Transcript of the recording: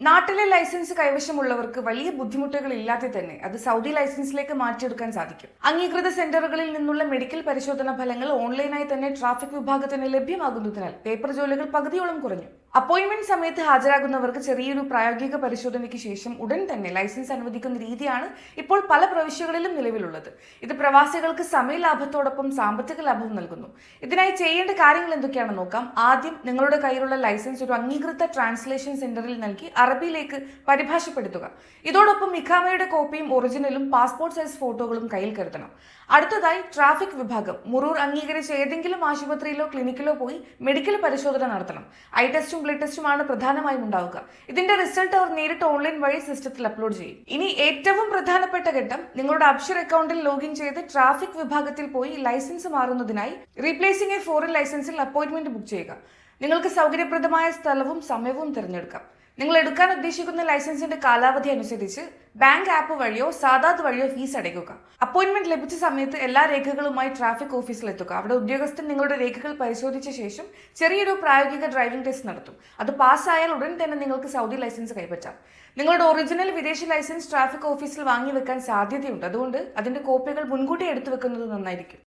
നാട്ടിലെ ലൈസൻസ് കൈവശമുള്ളവർക്ക് വലിയ ബുദ്ധിമുട്ടുകൾ ഇല്ലാതെ തന്നെ അത് സൗദി ലൈസൻസിലേക്ക് മാറ്റിയെടുക്കാൻ സാധിക്കും. അംഗീകൃത സെന്ററുകളിൽ നിന്നുള്ള മെഡിക്കൽ പരിശോധനാ ഫലങ്ങൾ ഓൺലൈനായി തന്നെ ട്രാഫിക് വിഭാഗത്തിന് ലഭ്യമാകുന്നതിനാൽ പേപ്പർ ജോലികൾ പകുതിയോളം കുറഞ്ഞു. അപ്പോയിന്റ്മെന്റ് സമയത്ത് ഹാജരാകുന്നവർക്ക് ചെറിയൊരു പ്രായോഗിക പരിശോധനയ്ക്ക് ശേഷം ഉടൻ തന്നെ ലൈസൻസ് അനുവദിക്കുന്ന രീതിയാണ് ഇപ്പോൾ പല പ്രവിശ്യകളിലും നിലവിലുള്ളത്. ഇത് പ്രവാസികൾക്ക് സമയലാഭത്തോടൊപ്പം സാമ്പത്തിക ലാഭവും നൽകുന്നു. ഇതിനായി ചെയ്യേണ്ട കാര്യങ്ങൾ എന്തൊക്കെയാണെന്ന് നോക്കാം. ആദ്യം നിങ്ങളുടെ കയ്യിലുള്ള ലൈസൻസ് ഒരു അംഗീകൃത ട്രാൻസ്ലേഷൻ സെന്ററിൽ നൽകി അറബിയിലേക്ക് പരിഭാഷപ്പെടുത്തുക. ഇതോടൊപ്പം ഇഖാമയുടെ കോപ്പിയും ഒറിജിനലും പാസ്പോർട്ട് സൈസ് ഫോട്ടോകളും കയ്യിൽ കരുതണം. അടുത്തതായി ട്രാഫിക് വിഭാഗം മുറൂർ അംഗീകരിച്ച ഏതെങ്കിലും ആശുപത്രിയിലോ ക്ലിനിക്കിലോ പോയി മെഡിക്കൽ പരിശോധന നടത്തണം. ഐ ടെസ്റ്റും ബ്ലഡ് ടെസ്റ്റുമാണ് പ്രധാനമായും ഉണ്ടാവുക. ഇതിന്റെ റിസൾട്ട് അവർ നേരിട്ട് ഓൺലൈൻ വഴി സിസ്റ്റത്തിൽ അപ്ലോഡ് ചെയ്യും. ഇനി ഏറ്റവും പ്രധാനപ്പെട്ട ഘട്ടം, നിങ്ങളുടെ അബ്ഷർ അക്കൗണ്ടിൽ ലോഗിൻ ചെയ്ത് ട്രാഫിക് വിഭാഗത്തിൽ പോയി ലൈസൻസ് മാറുന്നതിനായി റീപ്ലേസിംഗ് എ ഫോറിൻ ലൈസൻസിൽ അപ്പോയിന്റ്മെന്റ് ബുക്ക് ചെയ്യുക. നിങ്ങൾക്ക് സൗകര്യപ്രദമായ സ്ഥലവും സമയവും തിരഞ്ഞെടുക്കാം. നിങ്ങൾ എടുക്കാൻ ഉദ്ദേശിക്കുന്ന ലൈസൻസിന്റെ കാലാവധി അനുസരിച്ച് ബാങ്ക് ആപ്പ് വഴിയോ സാദാത്ത് വഴിയോ ഫീസ് അടയ്ക്കുക. അപ്പോയിന്റ്മെന്റ് ലഭിച്ച സമയത്ത് എല്ലാ രേഖകളുമായി ട്രാഫിക് ഓഫീസിൽ എത്തുക. അവിടെ ഉദ്യോഗസ്ഥൻ നിങ്ങളുടെ രേഖകൾ പരിശോധിച്ച ശേഷം ചെറിയൊരു പ്രായോഗിക ഡ്രൈവിംഗ് ടെസ്റ്റ് നടത്തും. അത് പാസ്സായാൽ ഉടൻ തന്നെ നിങ്ങൾക്ക് സൗദി ലൈസൻസ് കൈപ്പറ്റാം. നിങ്ങളുടെ ഒറിജിനൽ വിദേശ ലൈസൻസ് ട്രാഫിക് ഓഫീസിൽ വാങ്ങി വെക്കാൻ സാധ്യതയുണ്ട്. അതുകൊണ്ട് അതിന്റെ കോപ്പികൾ മുൻകൂട്ടി എടുത്തു വെക്കുന്നത് നന്നായിരിക്കും.